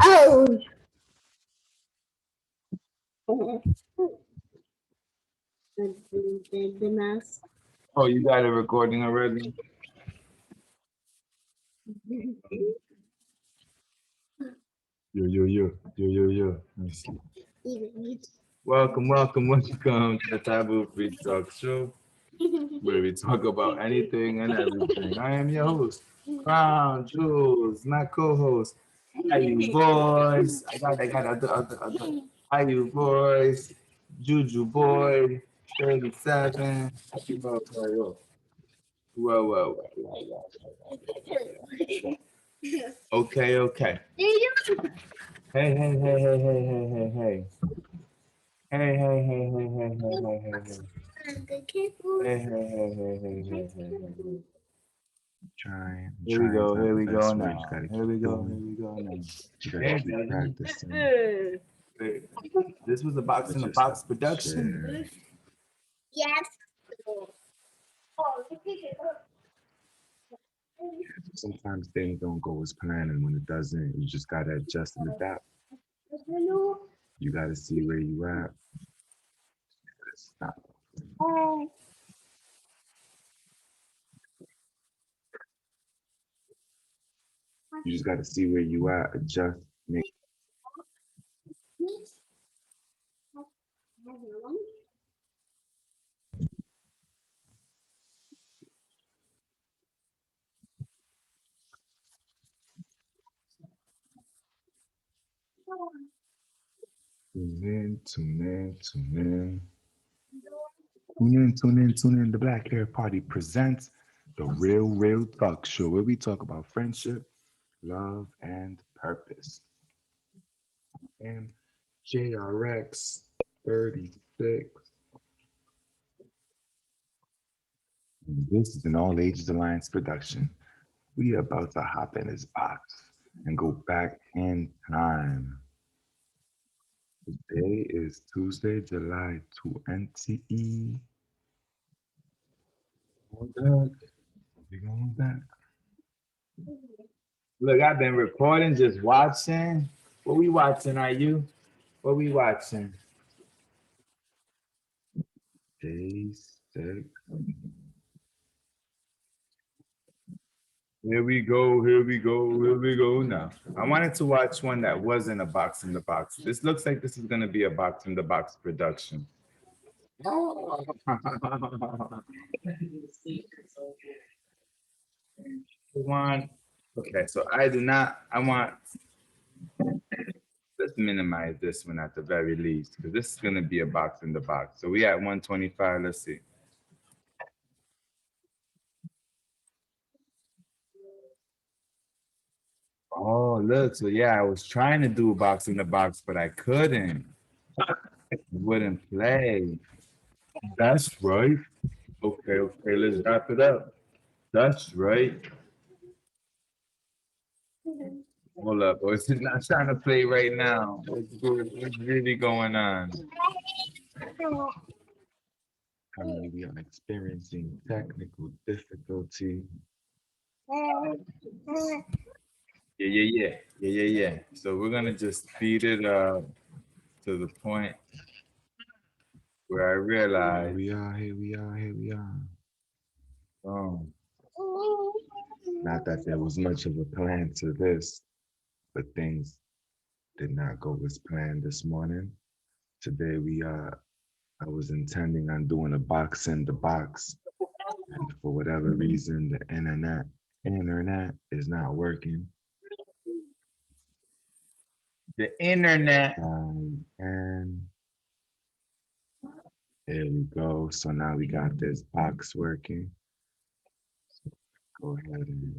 Oh. The mouse. Oh, you got a recording already? Yo. Let me see. Welcome to the Taboo Free Talk Show, where we talk about anything and everything. I am your host, Crown Jules, my co-host. Hi, you boys. I got other. Hi, you boys. Juju boy, 37. Whoa. Okay. Hey. Hey. I'm Here we trying go. not Here the we go best word. You now. gotta Here keep we go. Here doing. we go now. You gotta Yeah, keep Daddy. practicing. This was a box But in the just box production. share. Yes. Sometimes things don't go as planned, and when it doesn't, you just gotta adjust and adapt. You gotta see where you at. Stop. You just gotta see where you at, adjust, make tune in. Tune in. The Black Hair Party presents the Real Talk Show, where we talk about friendship, love, and purpose. And JRX 36. This is an All Ages Alliance production. We are about to hop in this box and go back in time. Today is Tuesday, July 20. We're going back. Look, I've been recording, just watching. What we watching? Are you? What we watching? Day 6. Here we go now. I wanted to watch one that wasn't a box in the box. This looks like this is gonna be a box in the box production. One. Okay, so I do not. I want. Let's minimize this one at the very least, because this is gonna be a box in the box. So we at 125. Let's see. Oh, look. So yeah, I was trying to do a box in the box, but I couldn't. It wouldn't play. That's right. Okay. Let's wrap it up. That's right. Hold up, boys. It's not trying to play right now. What's really going on? Currently, we are experiencing technical difficulty. Yeah. So we're gonna just speed it up to the point where I Here realize, we are, here we are. um, Not that there was much of a plan to this, but things did not go as planned this morning. Today I was intending on doing a box in the box, and for whatever reason the internet is not working. the internet. And there we go. So now we got this box working. Go ahead and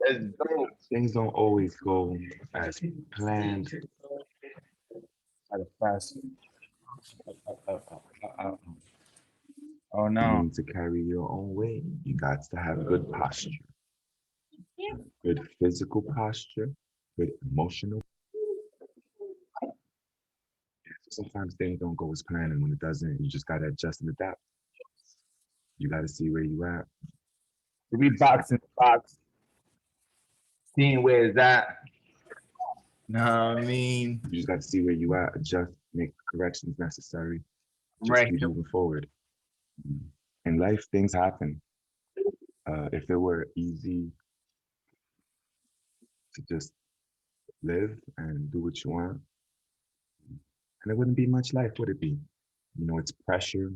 Let's go. things don't always go as planned. At a fast. Oh You no. need to carry your own weight. You got to have good posture, good physical posture, good emotional. Sometimes things don't go as planned, and when it doesn't, you just gotta adjust and adapt. You gotta see where you at. We box in the box. seeing where it's at. Know what I mean? You just got to see where you at, adjust, make corrections necessary, just Right. keep moving forward. In life, things happen. If it were easy to just live and do what you want, and it wouldn't be much life, would it be? You know, it's pressure,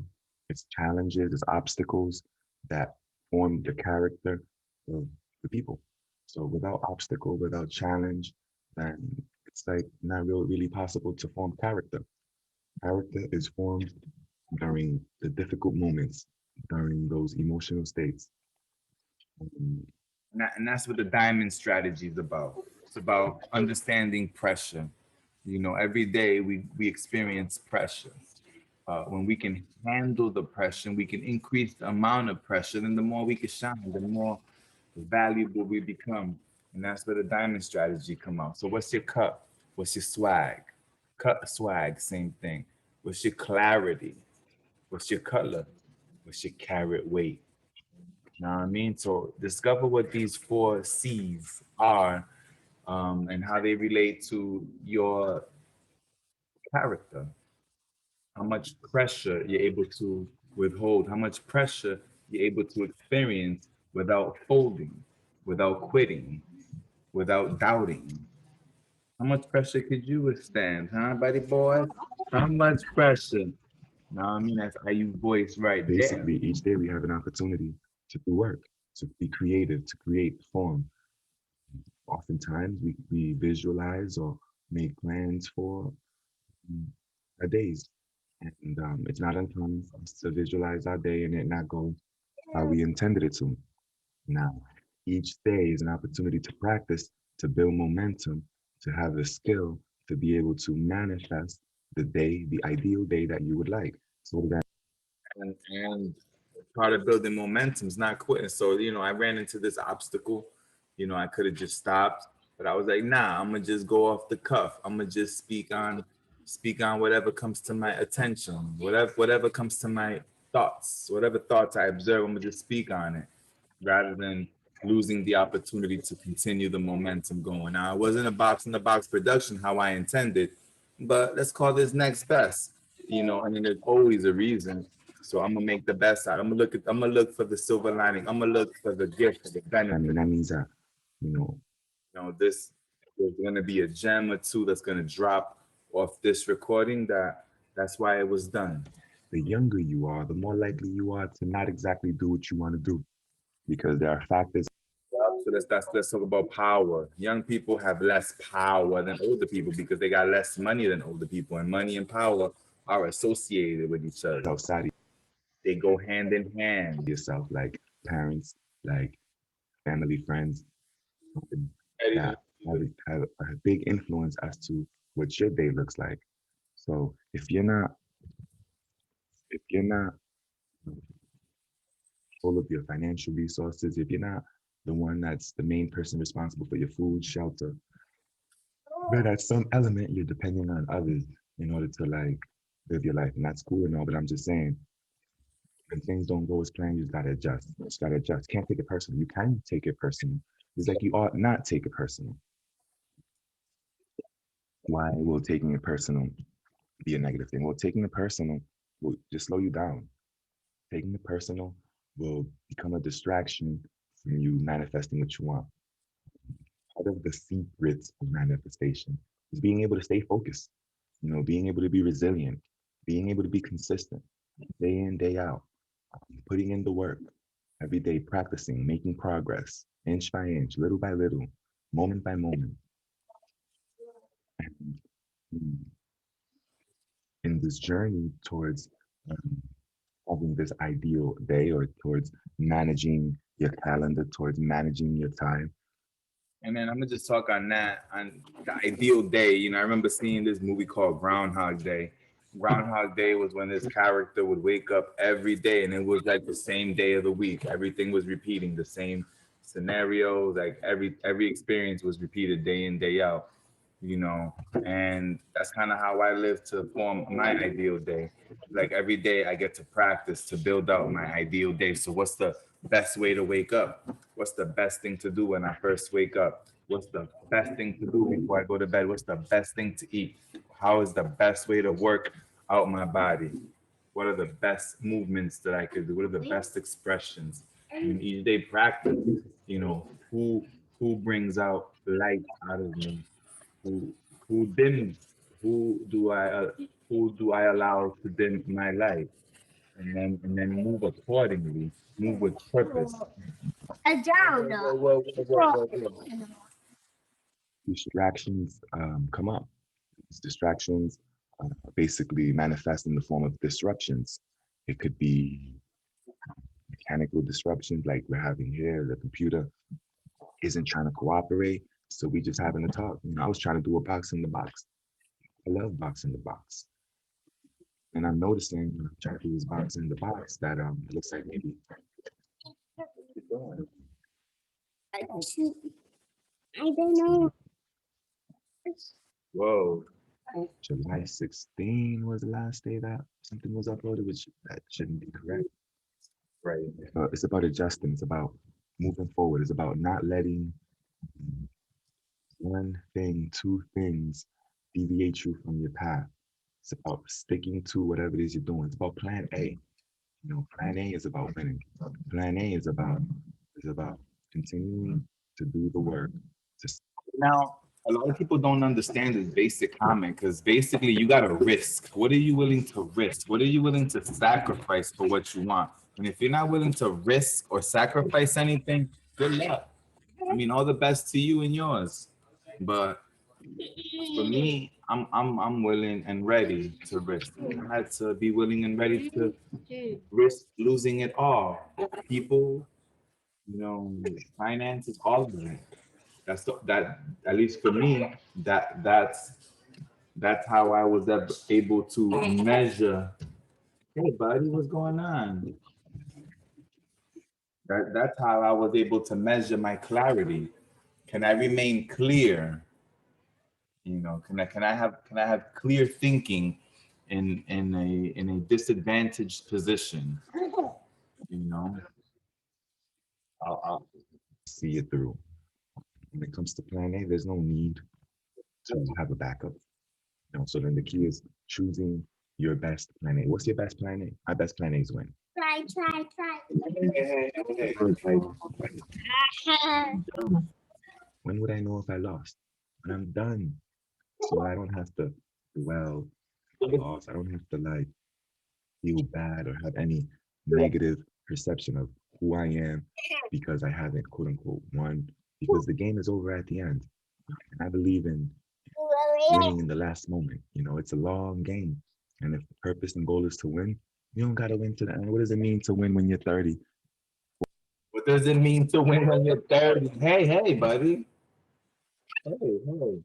it's challenges, it's obstacles that form the character of the people. So without obstacle, without challenge, then it's like not really possible to form character. Character is formed during the difficult moments, during those emotional states. Um, And that's what the diamond strategy is about. It's about understanding pressure. You know, every day we experience pressure. When we can handle the pressure, we can increase the amount of pressure, then the more we can shine, the more valuable we become. And that's where the diamond strategy come out. So what's your cup? What's your swag? Cut swag, same thing. What's your clarity? What's your color? What's your carat weight? You know what I mean? So discover what these four C's are, and how they relate to your character. How much pressure you're able to withhold, how much pressure you're able to experience without folding, without quitting, without doubting. How much pressure could you withstand, huh, buddy boy? How much pressure? No, I mean that's how you voice right there. Basically, each day we have an opportunity to do work, to be creative, to create form. Oftentimes we visualize or make plans for our days. And it's not uncommon for us to visualize our day and it not go how we intended it to. Now, each day is an opportunity to practice, to build momentum, to have the skill to be able to manifest the day, the ideal day that you would like. So that And part of building momentum is not quitting. So, you know, I ran into this obstacle. You know, I could have just stopped, but I was like, nah, I'm gonna just go off the cuff. I'm gonna just speak on whatever comes to my attention, whatever comes to my thoughts, whatever thoughts I observe, I'm gonna just speak on it rather than losing the opportunity to continue the momentum going. Now, it wasn't a box in the box production how I intended, but let's call this next best. You know, I mean, there's always a reason. So I'm gonna make the best out. I'm gonna look for the silver lining. I'm gonna look for the gift, the I mean benefit. that means that, you know, You know, this there's gonna be a gem or two that's gonna drop off this recording. That's why it was done. the younger you are, the more likely you are to not exactly do what you want to do because there are factors. So let's talk about power. Young people have less power than older people because they got less money than older people, and money and power are associated with each other. Outside of They go hand in hand. yourself, like parents, like family, friends, that have a big influence as to what your day looks like. So if you're not full of your financial resources, if you're not the one that's the main person responsible for your food, shelter, but at some element you're depending on others in order to like live your life. And that's cool and all, but I'm just saying when things don't go as planned, you just gotta adjust. You just gotta adjust. Can't take it personal. You can take it personal. It's like you ought not take it personal. Why will taking it personal be a negative thing? Well, taking it personal will just slow you down. Taking it personal will become a distraction from you manifesting what you want. Part of the secrets of manifestation is being able to stay focused, you know, being able to be resilient, being able to be consistent, day in, day out, putting in the work, every day practicing, making progress, inch by inch, little by little, moment by moment. And in this journey towards um, having this ideal day or towards managing your calendar, towards managing your time. And then I'm gonna just talk on that, on the ideal day. You know, I remember seeing this movie called Groundhog Day. Groundhog Day was when this character would wake up every day and it was like the same day of the week. Everything was repeating the same scenarios, like every experience was repeated day in, day out, you know. And that's kind of how I live to form my ideal day. Like every day I get to practice to build out my ideal day. So what's the best way to wake up? What's the best thing to do when I first wake up? What's the best thing to do before I go to bed? What's the best thing to eat? How is the best way to work out my body? What are the best movements that I could do? What are the best expressions? And each day practice, you know, who brings out light out of me? Who who dims? Who do I allow to dim my light? And then move accordingly, move with purpose. A down. Whoa. Distractions come up. These distractions basically manifest in the form of disruptions. It could be mechanical disruptions like we're having here. The computer isn't trying to cooperate, so we just having to talk. You know, I was trying to do a box in the box. I love box in the box. And I'm noticing when I'm trying to do this box in the box that it looks like maybe I don't know. Whoa. July 16 was the last day that something was uploaded, which that shouldn't be correct. Right. It's about adjusting. It's about moving forward. It's about not letting one thing, two things deviate you from your path. It's about sticking to whatever it is you're doing. It's about plan A. You know, plan A is about winning. Plan A is about continuing to do the work. Now, a lot of people don't understand this basic comment because basically you got to risk. What are you willing to risk? What are you willing to sacrifice for what you want? And if you're not willing to risk or sacrifice anything, good luck. I mean, all the best to you and yours. But for me, I'm willing and ready to risk. I had to be willing and ready to risk losing it all. People, you know, finances, all of it. That at least for me, that's how I was able to measure. Hey, buddy, what's going on? That's how I was able to measure my clarity. Can I remain clear? You know, can I have clear thinking in a disadvantaged position? You know, I'll See it through. When it comes to plan A, there's no need to have a backup. You know, so then the key is choosing your best plan A. What's your best plan A? My best plan A is win. Try. When would I know if I lost? When I'm done. So I don't have to dwell on the loss. I don't have to like feel bad or have any negative perception of who I am because I haven't quote unquote won. Because the game is over at the end. And I believe in winning in the last moment. You know, it's a long game. And if the purpose and goal is to win, you don't gotta win to the end. What does it mean to win when you're 30? What does it mean to win when you're 30? Hey, buddy. Hey.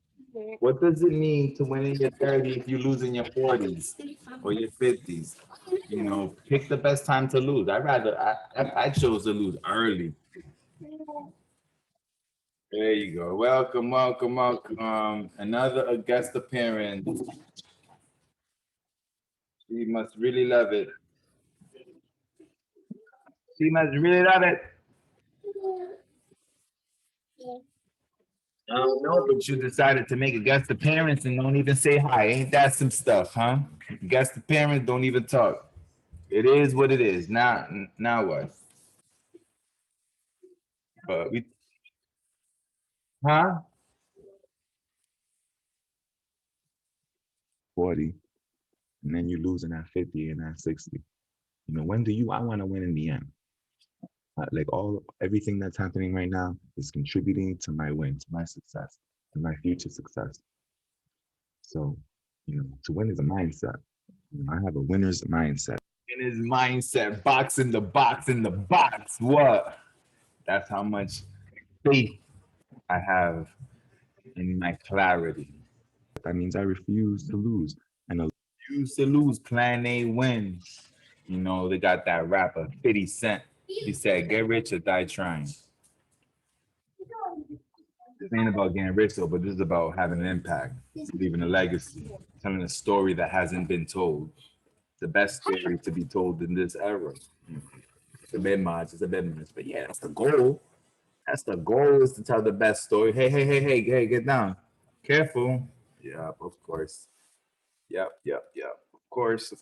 What does it mean to win in your 30s if you lose in your 40s or your 50s? You know, pick the best time to lose. I chose to lose early. There you go. Welcome. Another guest appearance. She must really love it. She must really love it. I don't know, but you decided to make a guest appearance and don't even say hi. Ain't that some stuff, huh? Guest appearance, don't even talk. It is what it is. Now what? But we, huh? 40, and then you're losing at 50 and at 60. You know, I want to win in the end? Like everything that's happening right now is contributing to my win, to my success, to my future success. So, you know, to win is a mindset. You know, I have a winner's mindset. In his mindset, box in the box. What? That's how much faith I have in my clarity. That means I refuse to lose. And Refuse to lose. Plan A wins. You know, they got that rapper 50 Cent. He said, "Get rich or die trying." This ain't about getting rich though, but this is about having an impact, leaving a legacy, telling a story that hasn't been told. The best story to be told in this era. It's a bit much, but yeah, that's the goal. That's the goal, is to tell the best story. Hey, get down. Careful. Yep, of course. Yep. Of course.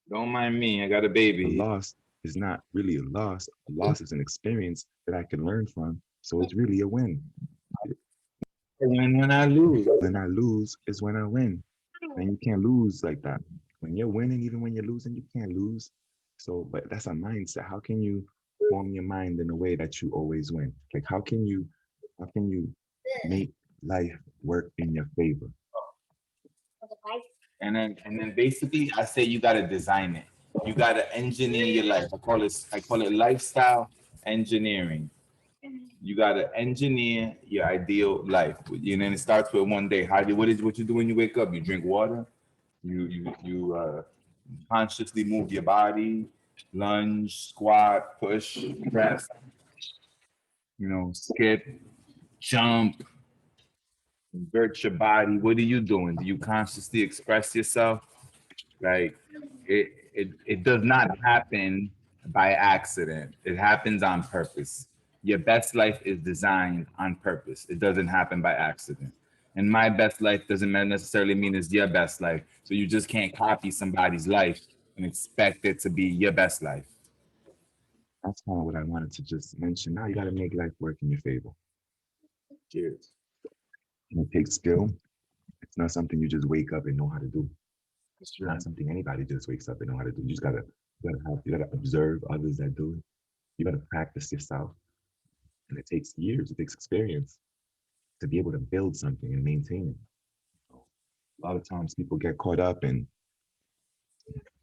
Don't mind me. I got a A baby. loss is not really a loss. A loss is an experience that I can learn from. So it's really a win. When I lose. When I lose is when I win. And you can't lose like that. When you're winning, even when you're losing, you can't lose. So, but that's a mindset. How can you form your mind in a way that you always win? Like how can you make life work in your favor? And then basically I say you gotta design it. You gotta engineer your life. I call it lifestyle engineering. You gotta engineer your ideal life. You know, and it starts with one day. What you do when you wake up? You drink water. You consciously move your body, lunge, squat, push, press. Skip, jump, invert your body. What are you doing? Do you consciously express yourself? Like it does not happen by accident. It happens on purpose. Your best life is designed on purpose. It doesn't happen by accident. And my best life doesn't necessarily mean it's your best life. So you just can't copy somebody's life and expect it to be your best life. That's kind of what I wanted to just mention. Now you got to make life work in your favor. Cheers. And it takes skill. It's not something you just wake up and know how to do. It's It's not something anybody just wakes up and know how to do. You gotta observe others that do it. You gotta practice yourself. And it takes years, it takes experience to be able to build something and maintain it. A lot of times people get caught up in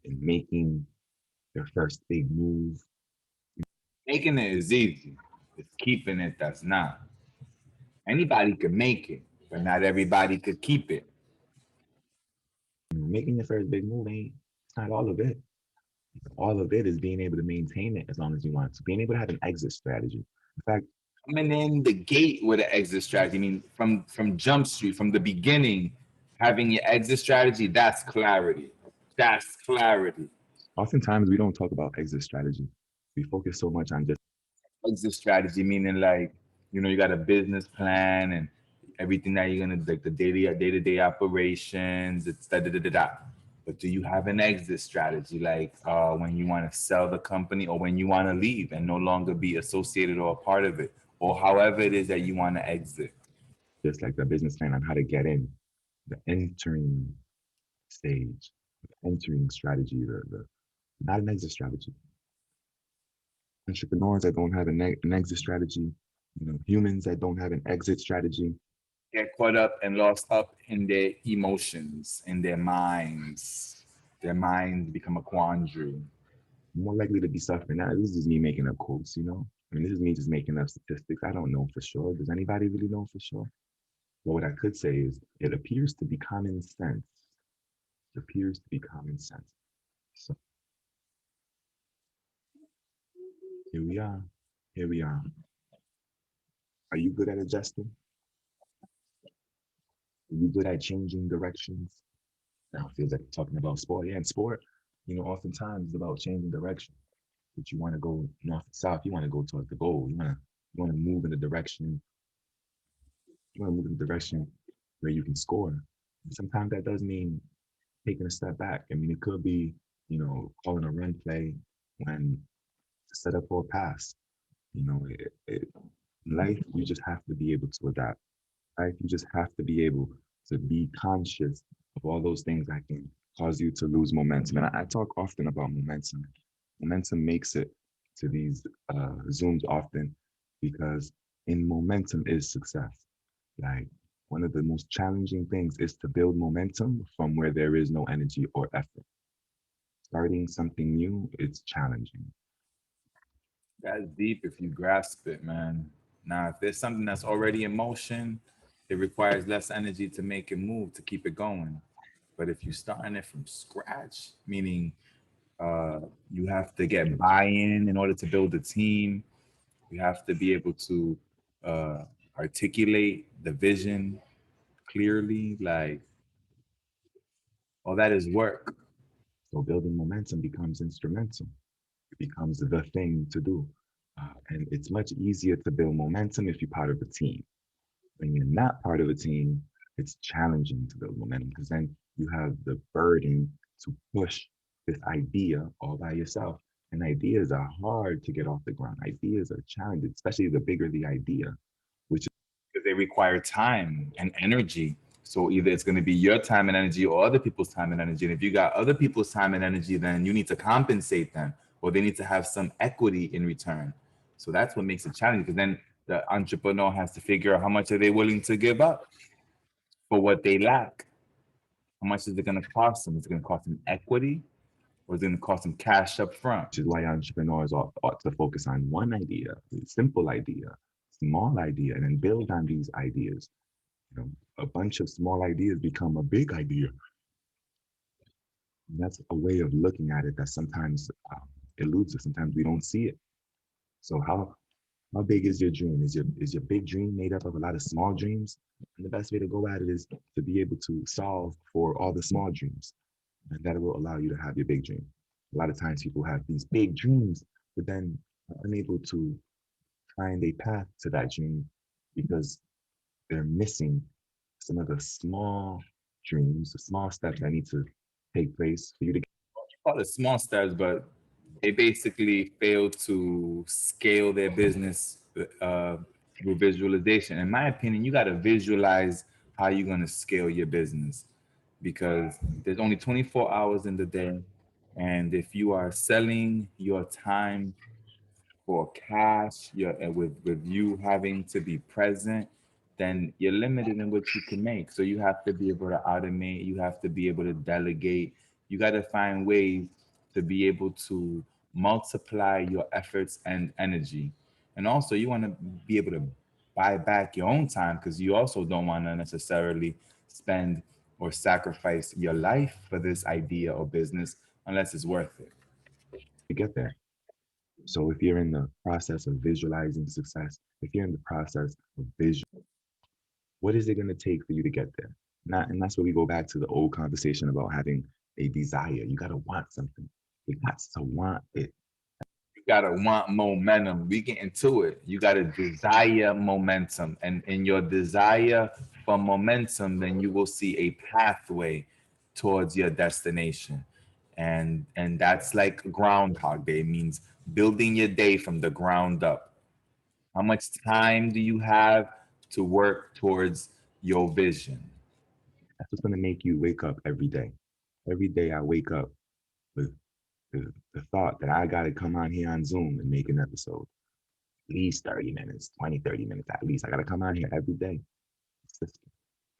making their first big move. Making it is easy. It's keeping it that's not. Anybody could make it, but not everybody could keep it. Making your first big move ain't it's not all of it. All of it is being able to maintain it as long as you want to. Being able to have an exit strategy. In fact, Coming in the gate with an exit strategy. I mean, from Jump Street, from the beginning, having your exit strategy, that's clarity. That's clarity. oftentimes we don't talk about exit strategy. We focus so much on just Exit strategy meaning like, you got a business plan and everything that you're gonna like the day-to-day operations, it's da da da da da. But do you have an exit strategy, like when you want to sell the company or when you want to leave and no longer be associated or a part of it, or however it is that you want to exit? just like the business plan on how to get in, the entering stage, the entering strategy, the not an exit strategy. Entrepreneurs that don't have an exit strategy, humans that don't have an exit strategy, Get caught up and lost up in their emotions, in their minds. Their minds become a quandary. more likely to be suffering. Now, this is me making up quotes. I mean, this is me just making up statistics. I don't know for sure. Does anybody really know for sure? But what I could say is it appears to be common sense. It appears to be common sense. So here we are. Here we are. Are you good at adjusting? Are you good at changing directions? Now it feels like talking about sport. Yeah, in sport, oftentimes it's about changing direction. But you want to go north and south. You want to go towards the goal. You want to move in the direction. You want to move in the direction where you can score. And sometimes that does mean taking a step back. I mean, it could be, calling a run play when to set up for a pass. In life, you just have to be able to adapt. Life, you just have to be able to be conscious of all those things that can cause you to lose momentum. And I talk often about momentum. Momentum makes it to these Zooms often because in momentum is success. Like one of the most challenging things is to build momentum from where there is no energy or effort. Starting something new, it's challenging. That's deep if you grasp it, man. Now, if there's something that's already in motion, it requires less energy to make it move, to keep it going. But if you're starting it from scratch, meaning you have to get buy-in in order to build a team, you have to be able to uh, articulate the vision clearly, like all that is work. So building momentum becomes instrumental. It becomes the thing to do. And it's much easier to build momentum if you're part of a team. When you're not part of a team, it's challenging to build momentum because then you have the burden to push this idea all by yourself. And ideas are hard to get off the ground. Ideas are challenging, especially the bigger the idea, which is because they require time and energy. So either it's going to be your time and energy or other people's time and energy. And if you got other people's time and energy, then you need to compensate them or they need to have some equity in return. So that's what makes it challenging because then the entrepreneur has to figure out how much are they willing to give up for what they lack. How much is it going to cost them? Is it going to cost them equity or is it going to cost them cash up front? is why entrepreneurs ought to focus on one idea, a simple idea, small idea, and then build on these ideas. You know, a bunch of small ideas become a big idea. And that's a way of looking at it that sometimes eludes us. Sometimes we don't see it. So how big is your dream? Is your big dream made up of a lot of small dreams? And the best way to go at it is to be able to solve for all the small dreams. And that will allow you to have your big dream. A lot of times people have these big dreams, but then are unable to find a path to that dream because they're missing some of the small dreams, the small steps that need to take place for you to Call it small steps, but they basically fail to scale their business through visualization. In my opinion, you got to visualize how you're going to scale your business because there's only 24 hours in the day. And if you are selling your time for cash, with you having to be present, then you're limited in what you can make. So you have to be able to automate, you have to be able to delegate, you got to find ways to be able to multiply your efforts and energy. And also, you want to be able to buy back your own time because you also don't want to necessarily spend or sacrifice your life for this idea or business unless it's worth it. get there. So if you're in the process of visualizing success, if you're in the process of vision, what is it going to take for you to get there? And that's where we go back to the old conversation about having a desire. You got to want something. You got to want it. You gotta want momentum. We get into it. You gotta desire momentum, and in your desire for momentum, then you will see a pathway towards your destination, and that's like Groundhog Day. It means building your day from the ground up. How much time do you have to work towards your vision? That's what's going to make you wake up every day. Every day I wake up with the thought that I got to come on here on Zoom and make an episode. At least 30 minutes, 20, 30 minutes at least. I got to come on here every day.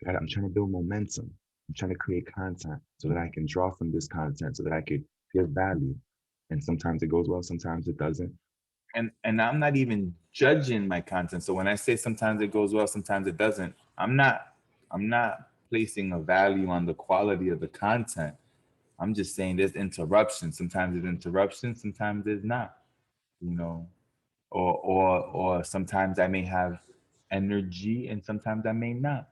I'm trying to build momentum. I'm trying to create content so that I can draw from this content so that I could give value. And sometimes it goes well, sometimes it doesn't. And I'm not even judging my content. So when I say sometimes it goes well, sometimes it doesn't, I'm not placing a value on the quality of the content. I'm just saying there's interruptions. Sometimes there's interruptions, sometimes there's not, you know. Or sometimes I may have energy and sometimes I may not.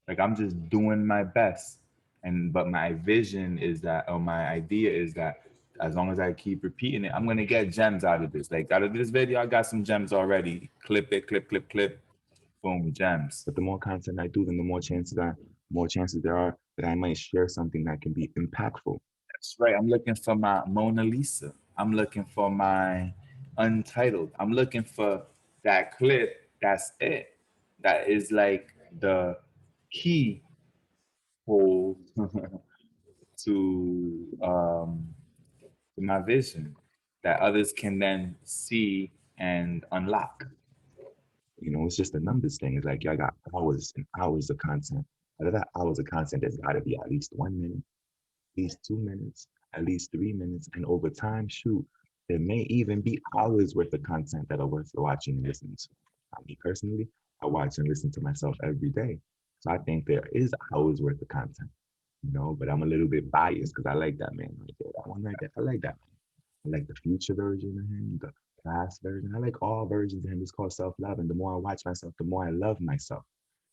Like I'm just doing my best. And but my vision is that, or my idea is that as long as I keep repeating it, I'm gonna get gems out of this. Like out of this video, I got some gems already. Clip it, clip, boom, gems. But the more content I do, then the more chances there are that I might share something that can be impactful. That's right. I'm looking for my Mona Lisa. I'm looking for my Untitled. I'm looking for that clip. That's it. That is like the key hole to my vision that others can then see and unlock. You know, it's just a numbers thing. It's like, I got hours and hours of content. Out of that hours of content, there's got to be at least 1 minute, at least 2 minutes, at least 3 minutes. And over time, shoot, there may even be hours worth of content that are worth watching and listening to. Me personally, I watch and listen to myself every day. So I think there is hours worth of content, but I'm a little bit biased because I like that man right there. That one right there. I like that. I like the future version of him, the past version. I like all versions of him. It's called self-love. And the more I watch myself, the more I love myself.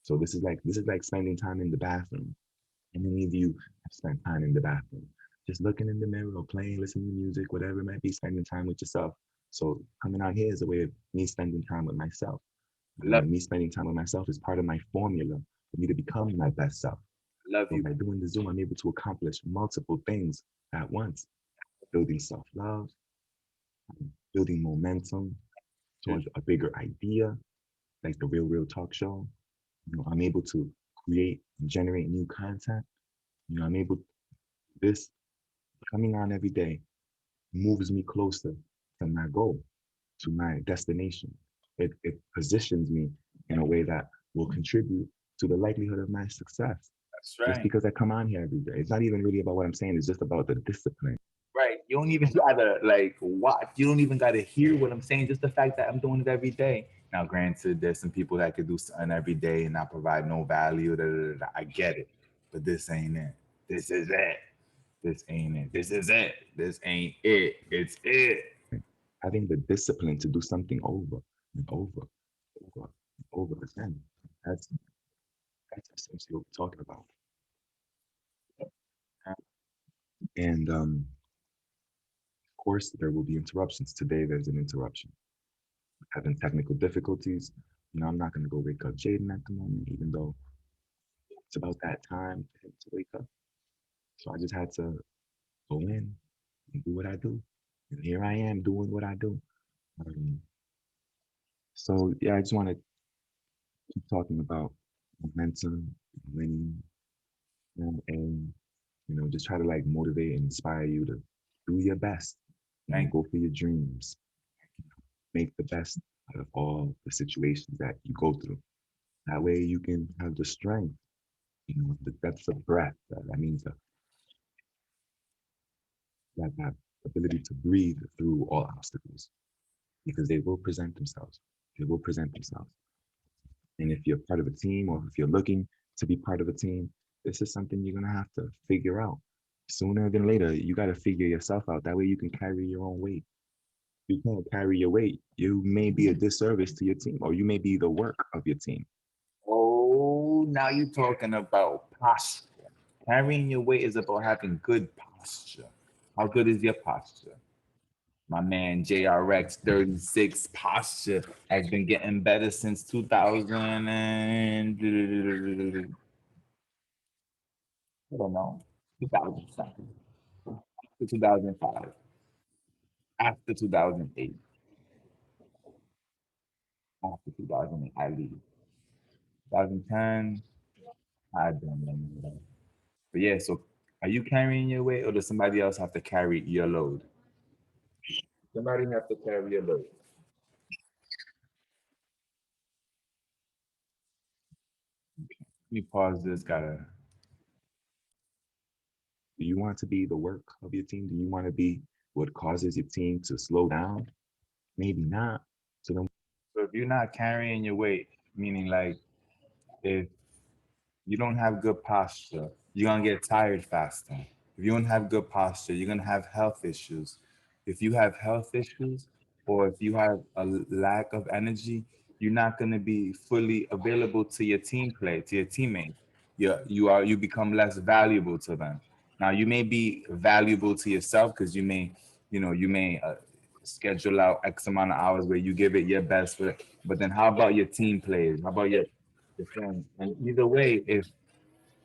So this is like spending time in the bathroom. And many of you have spent time in the bathroom. just looking in the mirror or playing, listening to music, whatever it might be, spending time with yourself. So coming out here is a way of me spending time with myself. Love, Me spending time with myself is part of my formula for me to become my best self. love So you. by doing the Zoom, I'm able to accomplish multiple things at once, building self-love, building momentum towards a bigger idea, like the Real Talk Show. I'm able to create and generate new content. I'm able, this coming on every day moves me closer to my goal, to my destination. It positions me in a way that will contribute to the likelihood of my success. That's Just right. because I come on here every day. It's not even really about what I'm saying, it's just about the discipline. Right. You don't even gotta like watch. You don't even gotta hear what I'm saying. Just the fact that I'm doing it every day. Now, granted, there's some people that could do something every day and not provide no value. Da, da, da, da. I get it, but this ain't it. This is it. This ain't it. This is it. This ain't it. It's it. Having the discipline to do something over and over and over again. That's that's essentially what we're talking about. And of course, there will be interruptions. Today, there's an interruption. Having technical difficulties. I'm not going to go wake up Jaden at the moment, even though it's about that time for him to wake up. So I just had to go in and do what I do. And here I am doing what I do. Um, so yeah, I just want to keep talking about momentum, winning, and just try to like motivate and inspire you to do your best and go for your dreams. Make the best out of all the situations that you go through. That way you can have the strength, the depth of breath. That means that ability to breathe through all obstacles because they will present themselves. They will present themselves. And if you're part of a team or if you're looking to be part of a team, this is something you're going to have to figure out. Sooner than later, you got to figure yourself out. That way you can carry your own weight. If you can't carry your weight, you may be a disservice to your team or you may be the work of your team. Oh, now you're talking about posture. Carrying your weight is about having good posture. How good is your posture? My man JRX 36 posture has been getting better since 2000 and I don't know, 2000 something, after 2005, after 2008, after 2008, I leave. 2010, I don't know. But yeah, so are you carrying your weight or does somebody else have to carry your load? Somebody have to carry your load. Let me pause this, gotta. Do you want to be the work of your team? Do you want to be what causes your team to slow down? Maybe not. So then So if you're not carrying your weight, meaning like if you don't have good posture, you're gonna get tired faster. If you don't have good posture, you're gonna have health issues. If you have health issues or if you have a lack of energy, you're not gonna be fully available to your team play, to your teammates. You become less valuable to them. Now you may be valuable to yourself because you may schedule out X amount of hours where you give it your best, but then how about your team players? How about your friends? And either way,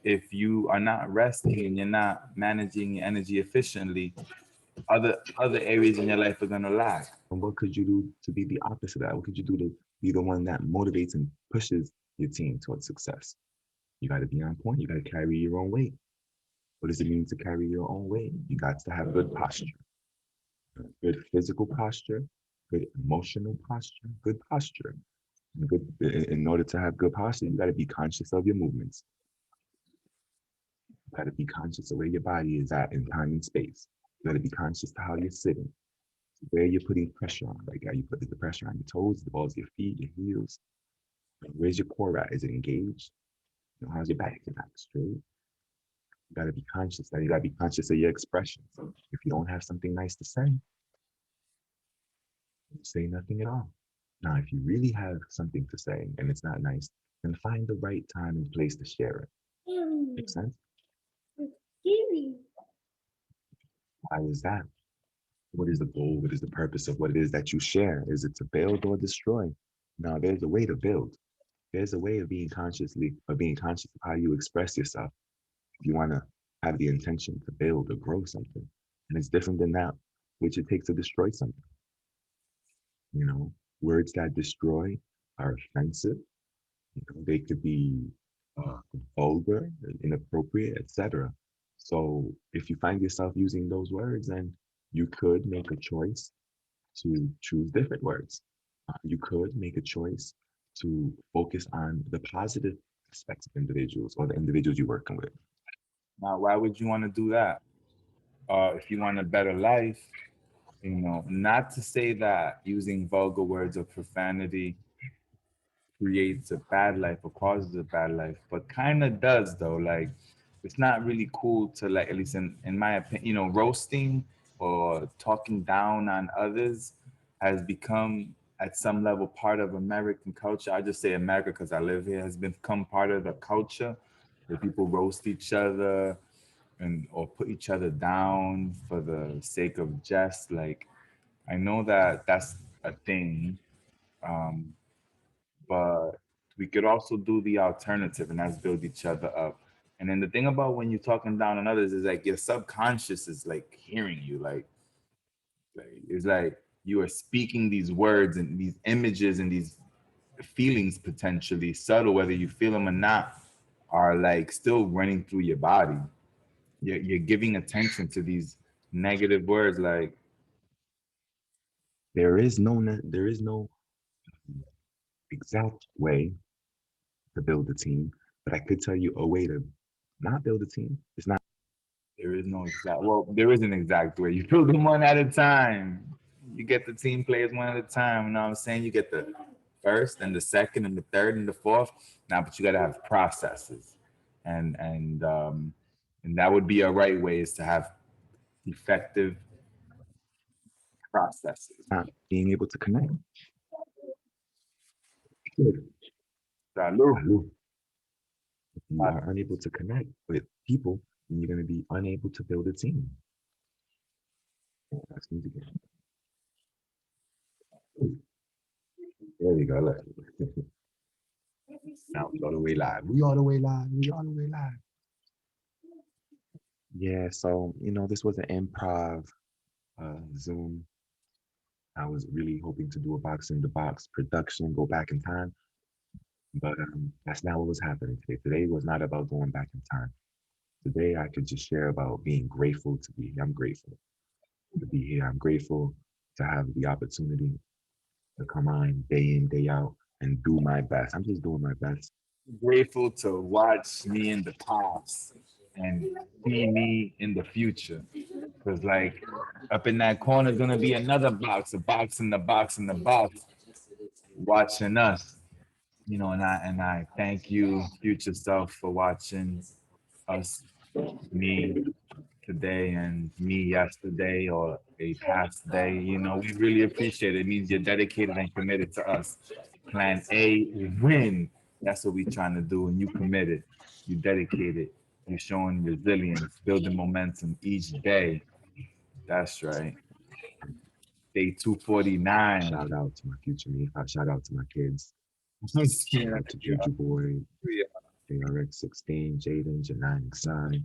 if you are not resting and you're not managing your energy efficiently, other areas in your life are gonna lag. what could you do to be the opposite of that? What could you do to be the one that motivates and pushes your team towards success? You got to be on point. You got to carry your own weight. What does it mean to carry your own weight? You got to have good posture, good physical posture, good emotional posture, good posture. Good, in order to have good posture, you got to be conscious of your movements. You got to be conscious of where your body is at in time and space. You got to be conscious to how you're sitting, where you're putting pressure on. Like, are you putting the pressure on your toes, the balls of your feet, your heels? Where's your core at? Is it engaged? How's your back? Is your back straight? You got to be conscious. Now you got to be conscious of your expressions. If you don't have something nice to say, say nothing at all. Now, if you really have something to say and it's not nice, then find the right time and place to share it. Make sense? Why is that? What is the goal? What is the purpose of what it is that you share? Is it to build or destroy? Now, there's a way to build. There's a way of being conscious of how you express yourself. If you want to have the intention to build or grow something, and it's different than that which it takes to destroy something. You know, words that destroy are offensive. You know, they could be vulgar, inappropriate, etc. So if you find yourself using those words, then you could make a choice to choose different words. You could make a choice to focus on the positive aspects of individuals or the individuals you're working with. Now, why would you want to do that? If you want a better life, you know, not to say that using vulgar words or profanity creates a bad life or causes a bad life, but kind of does though. Like, it's not really cool to, like, at least in my opinion, you know, roasting or talking down on others has become at some level part of American culture. I just say America because I live here, has become part of the culture where people roast each other and or put each other down for the sake of jest. Like, I know that that's a thing, um, but we could also do the alternative, and that's build each other up. And then the thing about when you're talking down on others is like your subconscious is like hearing you, like it's like you are speaking these words and these images and these feelings, potentially subtle, whether you feel them or not, are like still running through your body. You're giving attention to these negative words, like, There is no exact way to build a team, but I could tell you a way to not build a team. It's not. there is no exact, well, there is an exact way. You build them one at a time. You get the team players one at a time. You know what I'm saying? You get the first and the second and the third and the fourth. Now, but you got to have processes, and that would be a right way, is to have effective processes. Not being able to connect. Good. Salud. If you are unable to connect with people, then you're going to be unable to build a team. That's music. There we go. Look. Now we all the way live. We all the way live. We all the way live. Yeah, so you know, this was an improv Zoom. I was really hoping to do a box in the box production, go back in time, but that's not what was happening today. Today was not about going back in time. Today I could just share about being grateful to be here. I'm grateful to be here. I'm grateful to have the opportunity to come on day in, day out and do my best. I'm just doing my best. Grateful to watch me in the past and see me in the future. Because, like, up in that corner is going to be another box, a box in the box in the box, watching us. You know, and I thank you, future self, for watching us, me today and me yesterday or a past day. You know, we really appreciate it. It means you're dedicated and committed to us. Plan A, win. That's what we're trying to do. And you committed, you dedicated, you're showing resilience, building momentum each day. That's right. Day 249. Shout out to my future me. Shout out to my kids. I'm Shout out to Juju Boy, Yeah. ARX16, Jaden, Janine, Sai,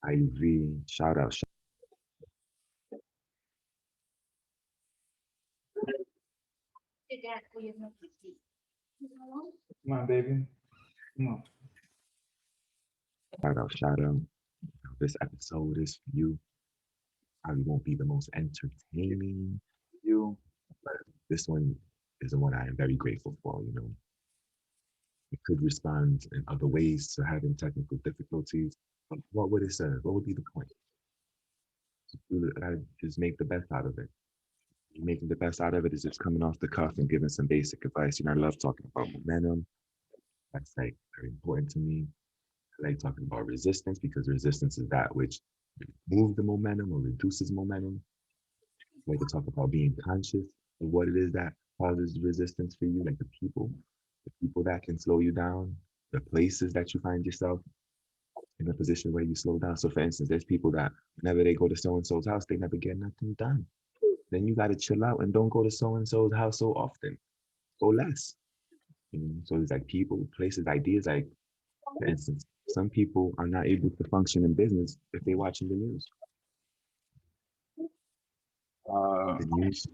IV. Shout out. Come on, baby. Come on. Shout out. Shout out. This episode is for you. Probably won't be the most entertaining. You. But this one is the one I am very grateful for. You know, it could respond in other ways to having technical difficulties. But what would it serve? What would be the point? Just make the best out of it. Making the best out of it is just coming off the cuff and giving some basic advice. You know, I love talking about momentum. That's like very important to me. I like talking about resistance because resistance is that which moves the momentum or reduces momentum. I like to talk about being conscious of what it is that causes resistance for you, like the people that can slow you down, the places that you find yourself, in a position where you slow down. So for instance, there's people that whenever they go to so-and-so's house, they never get nothing done. Then you got to chill out and don't go to so-and-so's house so often. Go less. So it's like people, places, ideas. Like, for instance, some people are not able to function in business if they're watching the news. The news.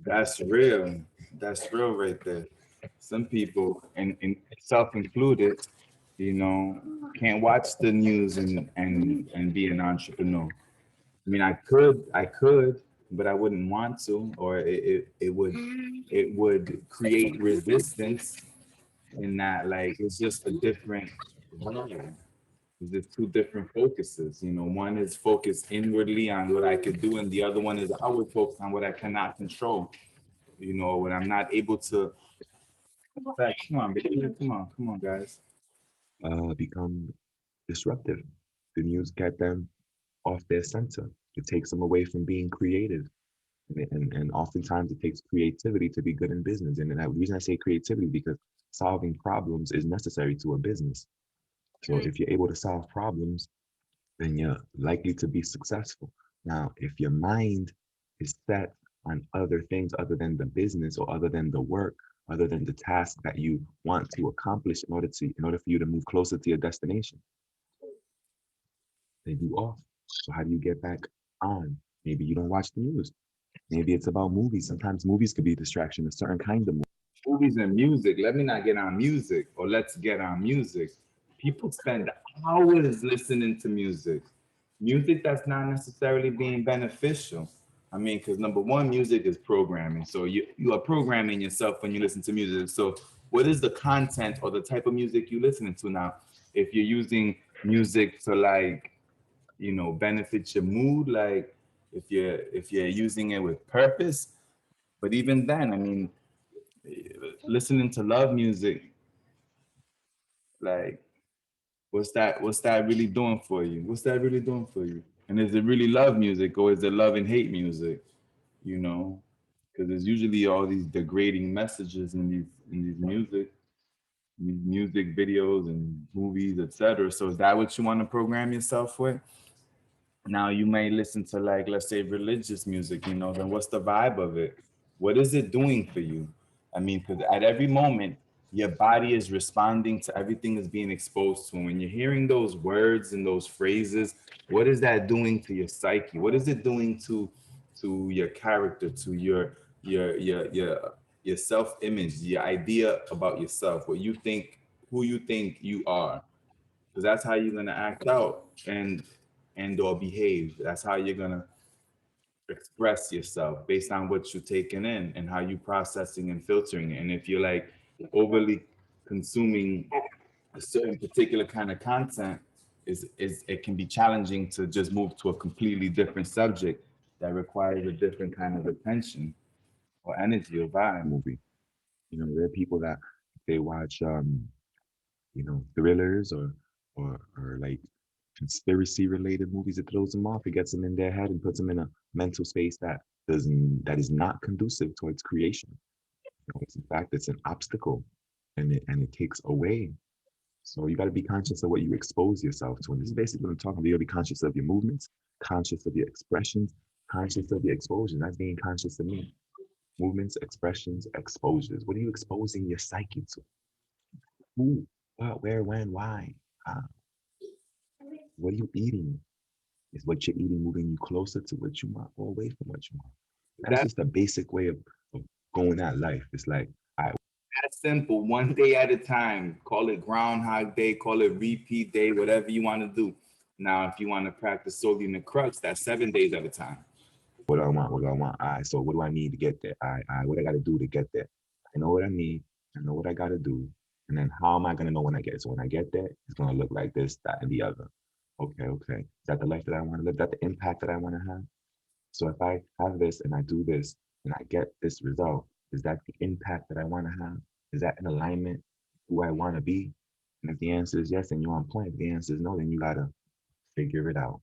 That's real. That's real right there. Some people, and self included, can't watch the news and be an entrepreneur. I mean, I could, but I wouldn't want to, or it would create resistance in that, like, it's just a different world. It's just two different focuses. One is focused inwardly on what I could do, and the other one is outward focused on what I cannot control. When I'm not able to. In fact, come on, baby, come on, guys. Become disruptive. The news get them off their center. It takes them away from being creative. And oftentimes it takes creativity to be good in business. And the reason I say creativity, because solving problems is necessary to a business. So if you're able to solve problems, then you're likely to be successful. Now, if your mind is set on other things other than the business or other than the work, other than the task that you want to accomplish in order for you to move closer to your destination, then you off. So how do you get back on? Maybe you don't watch the news. Maybe it's about movies. Sometimes movies could be a distraction, a certain kind of movie. Movies and music. Let me not get on music, or let's get on music. People spend hours listening to music. Music that's not necessarily being beneficial. I mean, because number one, music is programming. So you are programming yourself when you listen to music. So what is the content or the type of music you listening to now? If you're using music to, like, benefit your mood, like, if you're using it with purpose. But even then, I mean, listening to love music, like, what's that really doing for you? What's that really doing for you? And is it really love music, or is it love and hate music? Because there's usually all these degrading messages in these music videos and movies, etc. So is that what you want to program yourself with? Now you may listen to, like, let's say religious music, then what's the vibe of it? What is it doing for you? I mean, because at every moment, your body is responding to everything that's being exposed to. And when you're hearing those words and those phrases, what is that doing to your psyche? What is it doing to your character, to your self-image, your idea about yourself, what you think, who you think you are? Because that's how you're gonna act out and or behave. That's how you're gonna express yourself, based on what you're taking in and how you processing and filtering it. And if you're, like, overly consuming a certain particular kind of content, is it can be challenging to just move to a completely different subject that requires a different kind of attention or energy or vibe. Movie. There are people that they watch thrillers or like conspiracy related movies. It throws them off. It gets them in their head and puts them in a mental space that is not conducive towards creation. In fact, it's an obstacle, and it takes away. So you got to be conscious of what you expose yourself to. And this is basically what I'm talking about. You got to be conscious of your movements, conscious of your expressions, conscious of your exposures. That's being conscious of me. Movements, expressions, exposures. What are you exposing your psyche to? Who, what, where, when, why? What are you eating? Is what you're eating moving you closer to what you want or away from what you want? That's just a basic way of going at life. It's like, that's simple, one day at a time. Call it Groundhog Day, call it repeat day, whatever you want to do. Now, if you want to practice solely in the crux, that's 7 days at a time. What do I want? What do I want? All right, so what do I need to get there? All right, what I got to do to get there? I know what I need. I know what I got to do. And then how am I going to know when I get it? So when I get there, it's going to look like this, that, and the other. Okay. Is that the life that I want to live? Is that the impact that I want to have? So if I have this and I do this and I get this result, is that the impact that I want to have? Is that in alignment with who I want to be? And if the answer is yes, then you're on point. If the answer is no, then you got to figure it out.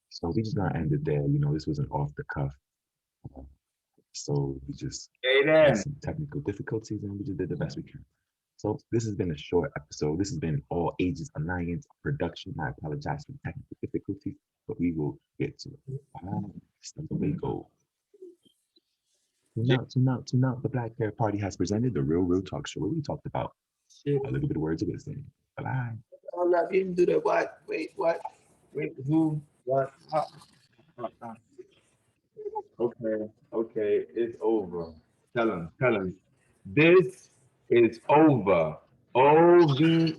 So we just gonna end it there. This was an off the cuff. So we just had some technical difficulties and we just did the best we can. So this has been a short episode. This has been All Ages Alliance production. I apologize for technical difficulties, but we will get to it. That's the way it goes. Tune out. The Black Bear Party has presented the Real Talk Show, where we talked about a little bit of words of wisdom. Bye. Oh, I didn't do that. What? Wait, what? Wait, who? What? How? Okay, it's over. Tell him. This is over. OVER.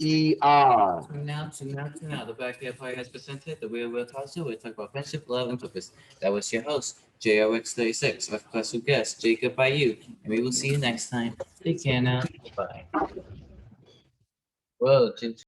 Now, the Black Bear Party has presented the Real Talk Show. We talk about friendship, love, and purpose. That was your host, JRX36, our special guest, Jacob Bayou. And we will see you next time. Take care now. Bye. Whoa,